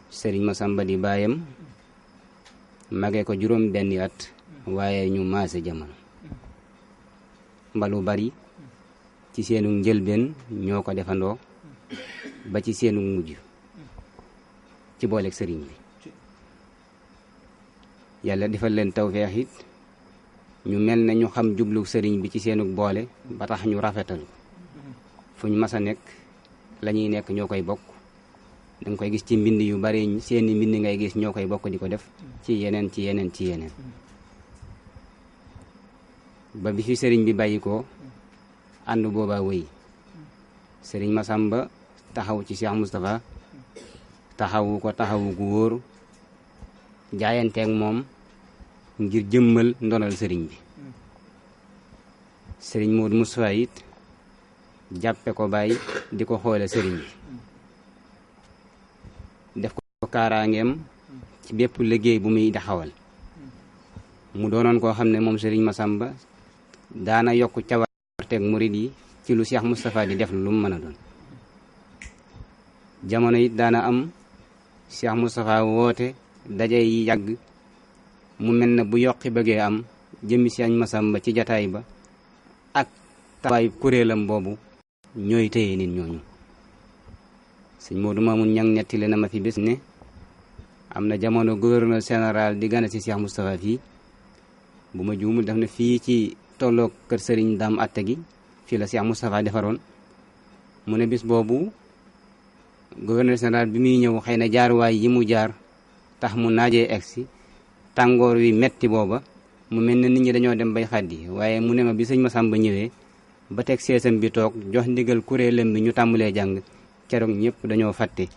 sëriñ Masamba di baayam mage ko juróom benni at waaye ñu maase jamono mbalu bari ci seenu njëlbeen ñoo ko defandoo ba ci seenu mujj ci booleeg sëriñ bi yàlla defal leen tawfeex it ñu mel ne ñu xam jublu sëriñ bi ci seenu boole ba tax ñu rafetal fu ñu mas a nekk la ñuy nekk ñoo koy bokk danga koy gis ci mbind yu bari seeni mbind ngay gis ñoo koy bokk di ko def ci yeneen ba bi fi sëriñ bi bàyyi ko ànd booba wéy sëriñ Masamba taxaw ci Cheikh Moustapha taxawu ko taxawu gu wóor jaayanteeg moom ngir jëmmal ndonal sëriñ bi sëriñ Modou Moustapha it jàppe ko bàyyi di ko xoole sëriñ bi def ko kaaraangeem ci bépp liggéey bu muy taxawal mu doonoon koo xam ne moom sëriñ Masamba daana yokk cawarteeg murid yi ci lu Cheikh Moustapha di def lu mu mën a doon jamono it daana am Cheikh Moustapha woote daje yi yàgg mu mel ne bu yokki bëggee am jëmmi Sëriñ Masamba ci jataay ba ak tawaay kuréelam boobu ñooy téye nit ñooñu sëñ Modou Mamoun Ñang nettali na ma fi bés ne am na jamono gouverneur général di gane ci Cheikh Moustapha fii bu ma juumul def na fii ci tolloog kër sëriñ Dame Atta gi fii la Cheikh Moustapha defaroon mu ne bis boobu gouverneur général bi muy ñëw xëy na jaaruwaay yi mu jaar tax mu naajee egsi tàngoor wi metti booba mu mel ne nit ñi dañoo dem bay xaddi waaye mu ne ma bi sëñ Masamba ñëwee ba teg seesam bi toog jox ndigal kuréelam bi ñu tàmbalee jàng keroog ñëpp dañoo fàtte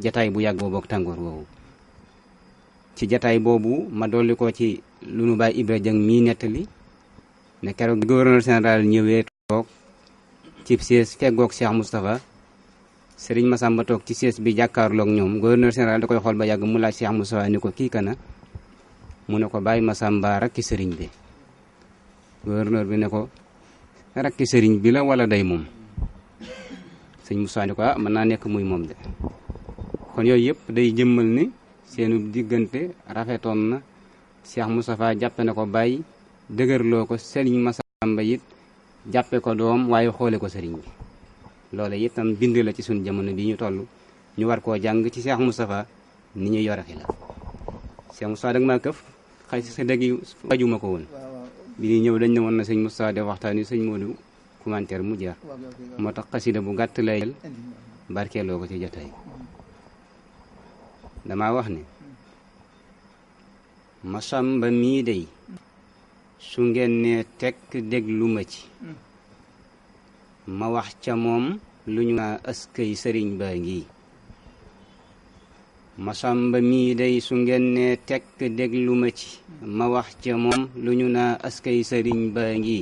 jataay bu yàgg boobu ak tàngoor woowu ci jataay boobu ma dolli ko ci lu nu bàyyi Ibra Jang mii nettali ne keroog gouverneur général ñëwee toog ci sees feggoog Cheikh Moustapha sëriñ Masamba toog ci sees bi jàkkaarloog ñoom gouverneur général da koy xool ba yàgg mu laaj Cheikh Moustapha ni ko kii kana mu ne ko bàyyi Masamba rakki sëriñ bi gouverneur bi ne ko rakki sëriñ bi la wala day moom sëñ Moustapha ni ko mën naa nekk muy moom de kon yooyu yëpp day jëmmal ni seenu diggante rafetoon na Cheikh Moustapha jàppe na ko bàyyi dëgërloo ko sëriñ Masamba it jàppe ko doom waaye xoole ko sëriñ bi loolu itam bind la ci suñ jamono bi ñu toll ñu war koo jàng ci Cheikh Moustapha ni ñu yore la Cheikh Moustapha dag maa këf xëy si sa dëgg yi fajuma ko woon bi ñuy ñëw dañ ne woon na sëñ Moustapha def waxtaan yi sëñ Modou commentaire mu jeex moo tax xasida bu gàtt lay jël barkeeloo ko ci jotaay dama wax ne Masamba mii day su ngeen ne tekk déglu ma ci ma wax ca moom lu ñu naa askay sëriñ baa ngi Masamba mii day su ngeen ne tekk déglu ma ci ma wax ca moom lu ñu naa askay sëriñ baa ngi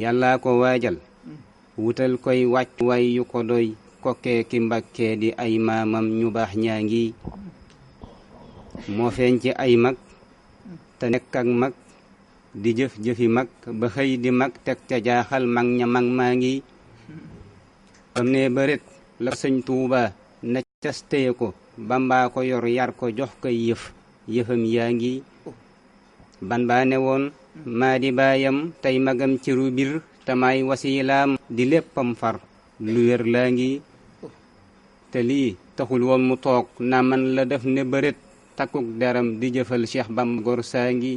yàllaa ko waajal wutal koy wàcc way yu ko doy kokkee ki mbakkee di ay maamam ñu baax ñaa ngi moo feeñ ci ay mag te nekk ak mag di jëf-jëfi mag ba xëy di mag teg ca jaaxal mag ña mag maa ngi bam ne bërit la sëñ Tuuba na cas téye ko Bamba ko yor yar ko jox koy yëfam yaa ngi ban baa ne woon maa di baayam tey magam ci ru bir te may wasilaam di léppam far lu wér laa ngi te lii taxul woon mu toog na man la def ne bërit takkuk deram di jëfal Cheikh Bamba gor saa ngi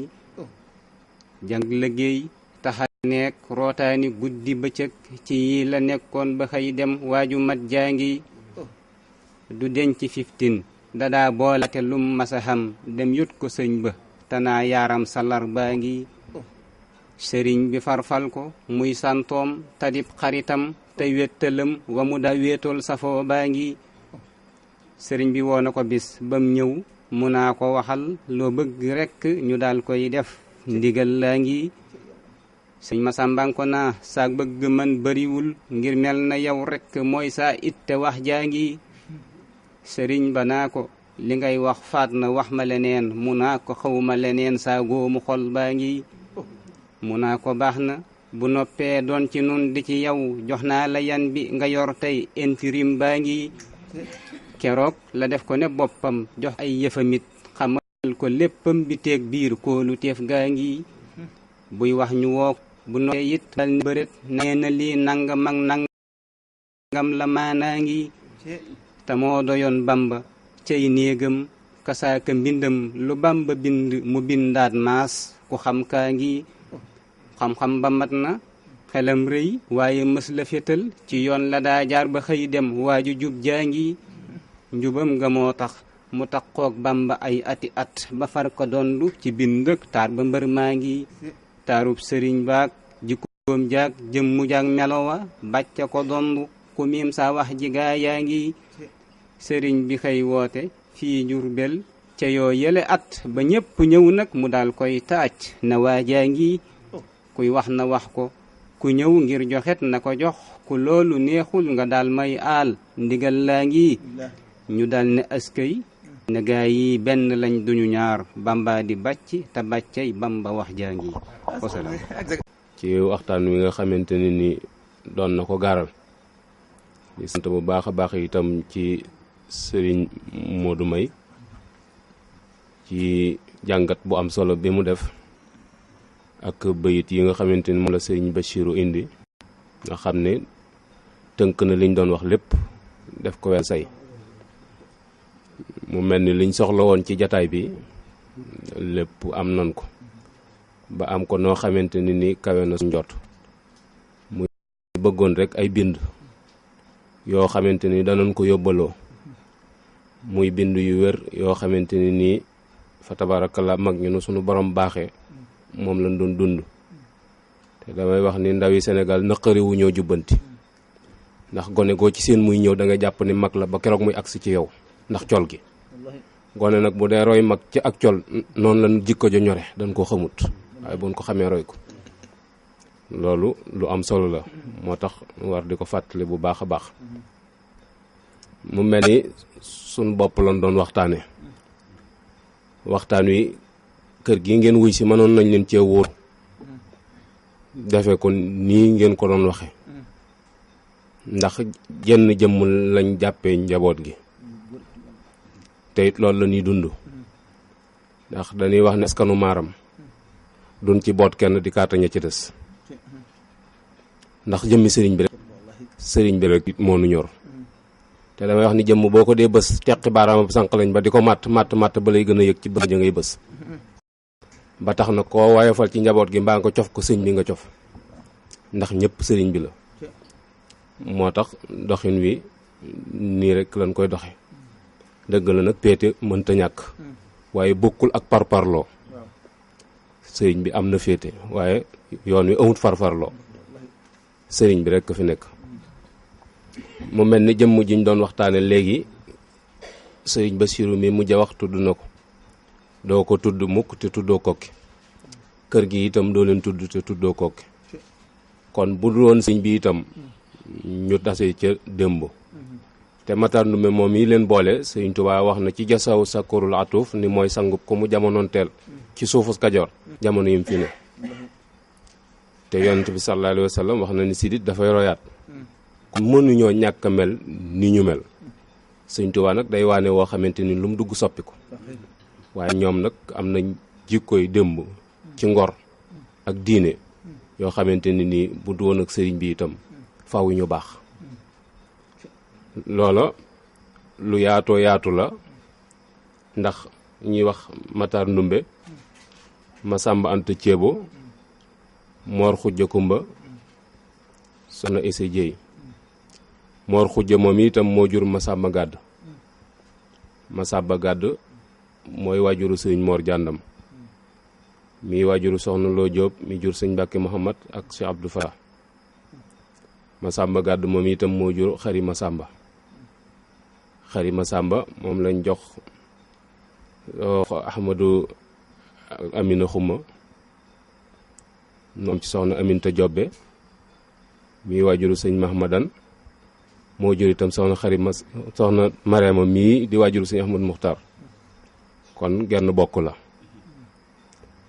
jàng liggéey taxa nekk rootaani guddi bëccëg ci yi la nekkoon ba xëy dem waaju mat jaa ngi du denc 15 dadaa boolate lum masa xam dem yut ko sëñ ba tanaa yaaram salar baa ngi sëriñ bi farfal ko muy santoom tadib xaritam te wéttalam wa mu da wéetool safoo baa ngi sëriñ bi woo na ko bis bam ñëw mu naa ko waxal loo bëgg rekk ñu daal koy def ndigal laa ngi sëñ Masamba ko naa saa bëgg man bariwul ngir mel na yow rekk mooy saa itte wax jaa ngi sëriñ ba naa ko li ngay wax faat na wax ma leneen mu naa ko xawma leneen saa góomu xol baa ngi mu naa ko baax na bu noppee doon ci nun di ci yow jox naa la yan bi nga yor tey intirim baa ngi keroog la def ko ne boppam jox ay yëfamit xamal ko léppam bi teeg biir koolu teef gaa ngi buy wax ñu woo bu noppee it dal ni bërét nee na lii nangam ak nangam la maanaa ngi te moo doyoon Bamba cay néegam kasaaka mbindam lu Bamba bind mu bindaat maas ku xam kaa ngi xam-xam ba mat na xelam rëy waaye mës la fétal ci yoon la daa jaar ba xëy dem waaju jub jaa ngi njubam nga moo tax mu taqoog Bamba ay ati at ba far ko dondu ci bindëk taar ba mbër maa ngi taarub sëriñ baak jikkoom jaak jëmmu jaak melowa bàcca ko dondu ku miim saa wax ji gaa yaa ngi sëriñ bi xëy woote fii Njurbel ca yoo yële at ba ñépp ñëw nag mu dal koy taaj na waajaa ngi kuy wax na wax ko ku ñëw ngir joxet na ko jox ku loolu neexul nga dal may aal ndigal laa ngi ñu dal ne askay ne gaa yi benn lañ duñu ñaar Bamba di bàcc te bàccay Bamba wax jaa ngi wasalaam. ci waxtaan wi nga xamante ne ni doon na ko gaaral di sant bu baax a baax itam ci sëriñ Modou May ci jàngat bu am solo bi mu def ak bayit yi nga xamante ni moom la sëriñ Bachiru indi nga xam ne tënk na liñ doon wax lépp def ko wel say mu mel ni liñ soxla woon ci jataay bi lépp am nan ko ba am ko noo xamante ni kawe na su njot muy bëggoon rek ay bind yoo xamante ni danañ ko yóbbaloo muy bind yu wér yoo xamante ni fa tabarakallah mag ñu nu sunu borom baaxee moom lañ doon dund te damay wax ni ndawi Sénégal naqari wu ñoo jubbanti ndax gone goo ci seen muy ñëw da nga jàpp ni mag la ba keroog muy agsi ci yow ndax col gi gone nag bu dee roy mag ci ak col noonu lañ jikko jo ñore dañ koo xamut waaye buñ ko xamee roy ko loolu lu am solo la moo tax war di ko fàttali bu baax a baax mu mel ni suñ bopp lañ doon waxtaane waxtaan wi kër gi ngeen wuy si mënoon nañ leen cee wóor defe ko nii ngeen ko doon waxe ndax jenn jëmm lañ jàppee njaboot gi te it loolu la ñuy dund ndax dañuy wax ne askanu maaram duñ ci boot kenn di kaataña ci des ndax jëmmi sëriñ bi rek moo nu ñor te damay wax ni jëmm boo ko dee bës teqi baaraama sànq lañ ba di ko màtt ba lay gën a yëg ci bës ja ngay bës ba tax na koo woyofal ci njaboot gi mbaa nga cof ko sëñ bi nga cof ndax ñëpp sëriñ bi la moo tax doxin wi nii rek lañ koy doxe dëgg la nag péete mënta ñàkk waaye bokkul ak parparloo sëriñ bi am na féete waaye yoon wi amut farfarloo sëriñ bi rek fi nekk mu mel ni jëmm jiñ doon waxtaane léegi sëriñ Bachiru mi mujj a wax tudd na ko doo ko tudd mukk te tuddoo kokki kër gi itam doo leen tudd te tuddoo kokki kon bu dul woon sëriñ bi itam ñu tase ca démb te Matar Ndumbe moom yi leen boole sëriñ Tuubaa wax na ci jasaw sakkurul atuuf ni mooy sangub ko mu jamonoon teel ci suufus Kajoor jamono yim fi ne te yonent bi sallallahu alayhi wa sallam wax na ni sidit dafay royaat mënuñoo ñàkk a mel ni ñu mel sëriñ Tuubaa nag day waane woo xamante ni lu mu dugg soppi ko waaye ñoom nag am na jikkoy démb ci ngor ak diine yoo xamante ni nii bu du woon ak sëriñ bi itam faw ñu baax loola lu yaatoo yaatu la ndax ñuy wax Matar Ndumbe Masamba Anta Ceebo Moor Xujja Kumba Soxna Issa Jéey Moor Xujja moom itam moo jur Masamba Gàdd Masamba Gàdd mooy waajuru sëriñ Moor Jàndam mi waajuru soxna Loo Jóob mi jur sëñ Mbàkke Muhammad ak Cheikh Abdou Fatah Masamba Gàdd moom itam moo jur Xari Masamba moom lañ jox Ahmadou Amina Xuma moom ci soxna Aminta Jobbe mi waajuru sëñ Mahmadan moo jur itam soxna soxna Mariama mii di waajuru sëñ Ahmadu Muxtaar kon genn bokk la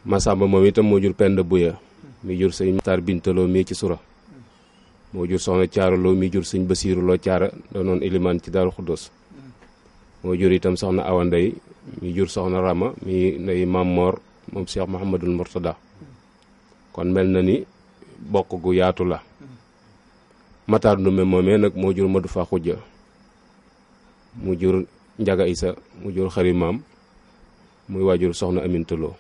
Masamba moom itam moo jur Penda Buya mi jur sëñ Muxtaar Bintaloo mii ci Sura moo jur soxna Caara Loo mi jur sëñ Basiiru Loo Caara doonoon ilimaan ci Daaru Xuddoos moo jur itam soxna Awa Ndey mi jur soxna Rama mi ndey Maam Moor moom Cheikh Mouhamadul Mourtada kon mel na ni bokk gu yaatu la. Matar Ndume moomee nag moo jur Madu Fa Xujja mu jur Njaga Isa mu jur Xari Maam muy waajur soxna Amintaloo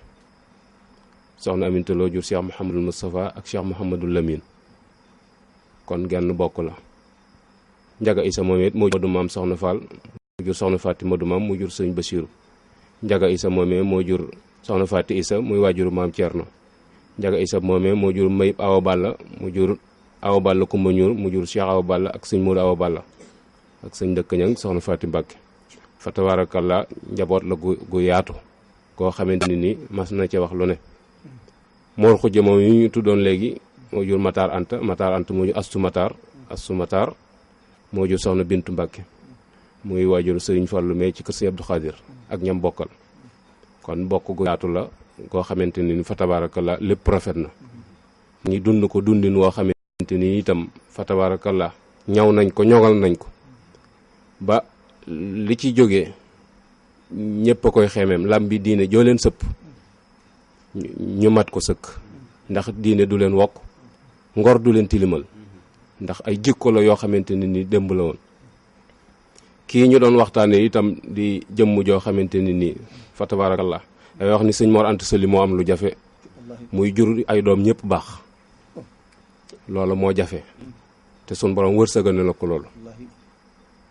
soxna Amintaloo jur Cheikh Mouhamadul Moustapha ak Cheikh Mouhamadul Lamine kon genn bokk la. Njaga Isa moomee it moo jur Madu Maam soxna Fall mu jur soxna Faati Madu Maam mu jur sëñ Basiiru. Njaga Isa moomee moo jur soxna Faati Isa muy waajuru Maam Cerno. Njaga Isa moomee moo jur Mayib Awa Balla mu jur Awa Balla Kumba Ñuur mu jur Cheikh Awa Balla ak sëñ Moodu Awa Balla ak sëñ Dëkk Ñang soxna Faati Mbàkke fa tabaarakallaa njaboot la gu yaatu koo xamante ni mas na ci wax lu ne. Moor Xujja moom yi ñu tuddoon léegi moo jur Matar Anta moo jur Astu Matar moo jur soxna Bintu Mbàkke muy waajuru sëriñ Fallu mee ci kër Sëñ Abdu Xaadir ak ñam bokkal kon bokk gu yaatu la koo xamante ni fa tabaarakallaa lépp rafet na ñi dund ko dundin woo xamante ni itam fa tabaarakallaa ñaw nañ ko ñoŋal nañ ko ba li ci jógee ñëpp a koy xemeem lam bi diine joo leen sëpp ñu mat ko sëkk ndax diine du leen wokk ngor du leen tilimal ndax ay jikko la yoo xamante ni démb la woon. kii ñu doon waxtaane itam di jëmm joo xamante ni fa tabarakallah day wax ni sëñ Mor Anta Sali moo am lu jafe muy jur ay doom ñëpp baax loola moo jafe te sun borom wërsëgal na ko loolu.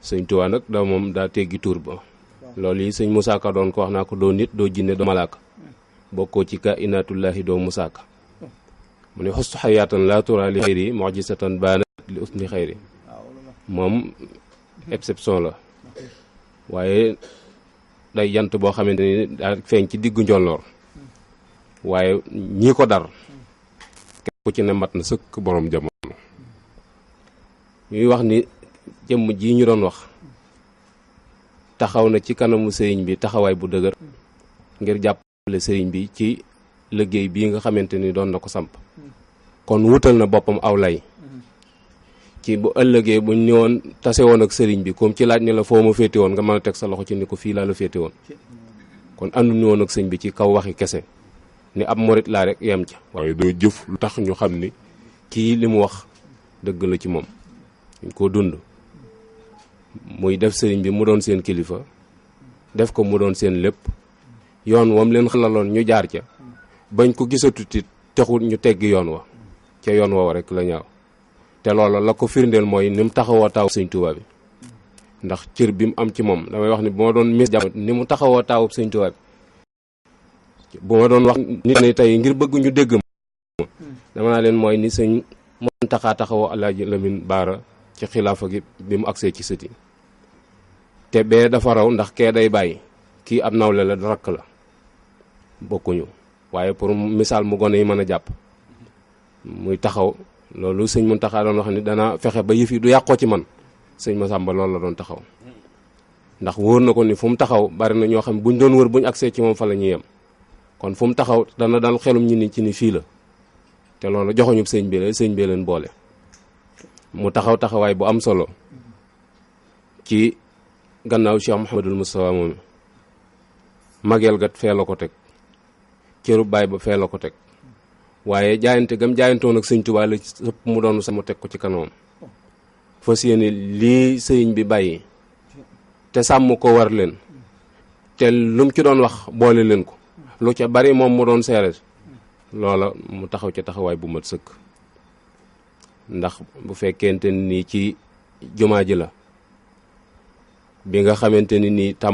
sëñ Tuubaa nag da moom daa teggi tuur ba loolu yi sëñ Musaa Ka doon ko wax naa ko doo nit doo jinne doo malaaka bokkoo ci ka inaatullahi doo Musaa Ka mu ne xustu xayaatan laa tura li xayri mujisatan baanat li usni xayri moom exception la waaye day jant boo xamante ni daa feeñ ci diggu njolloor waaye ñii ko dar képp ku ci ne mat na sëkk borom jamono. ñuy wax ni jëmm ji ñu doon wax taxaw na ci kanamu sëriñ bi taxawaay bu dëgër ngir jàppale sëriñ bi ci liggéey bii nga xamante ni doon na ko samp kon wutal na boppam aw lay ci bu ëllëgee buñ ñëwoon tase woon ak sëriñ bi comme ci laaj ni la foo ma féete woon nga mën a teg sa loxo ci ni ko fii laa la féete woon kon ànduñu woon ak sëñ bi ci kaw waxi kese ni ab morit laa rek yem ca waaye doo jëf lu tax ñu xam ni kii li mu wax dëgg la ci moom dañ koo dund muy def sëriñ bi mu doon seen kilifa def ko mu doon seen lépp yoon wam leen xalaloon ñu jaar ca bañ ko gisatuti taxul ñu teggi yoon wa ca yoon woowa rek la ñaaw te loola la ko firndeel mooy ni mu taxawoo taawu sëñ Tuubaa bi ndax cër bi mu am ci moom damay wax ni bu ma doon mis jàmm ni mu taxawoo taawu sëñ Tuubaa bi bu ma doon wax nit ñi tey ngir bëgg ñu dégg ma dama naa leen mooy ni sëñ Muntaxaa taxawoo Alaaji Lamin Baara ci xilaafa gi bi mu agsee ci sëti te bee dafa raw ndax kee day bàyyi kii ab nawle la rakk la bokkuñu waaye pour misaal mu gone yi mën a jàpp muy taxaw loolu sëñ Muntaxa doon wax ni dana fexe ba yëf yi du yàqoo ci man sëñ Masamba loolu la doon taxaw ndax wóor na ko ni fu mu taxaw bari na ñoo xam buñ doon wër buñ agsee ci moom fa la ñuy yem kon fu mu taxaw dana dal xelum ñi ni ci ni fii la te loolu joxoñub sëñ bi la sëñ bi leen boole mu taxaw taxawaay bu am solo ci gannaaw Cheikh Mouhamadul Moustapha moom mageel gat fee la ko teg cëru baay ba fee la ko teg waaye jaayante gam jaayantoon ak sëñ Tuubaa la sëpp mu doon sama teg ko ci kanamam fas yéene lii sëriñ bi bàyyi te sàmm ko war leen te lu mu ci doon wax boole leen ko lu ca bari moom mu doon seere loola mu taxaw ca taxawaay bu mat sëkk ndax bu fekkente ni ci jumaa ji la bi nga xamante ni nii tàmb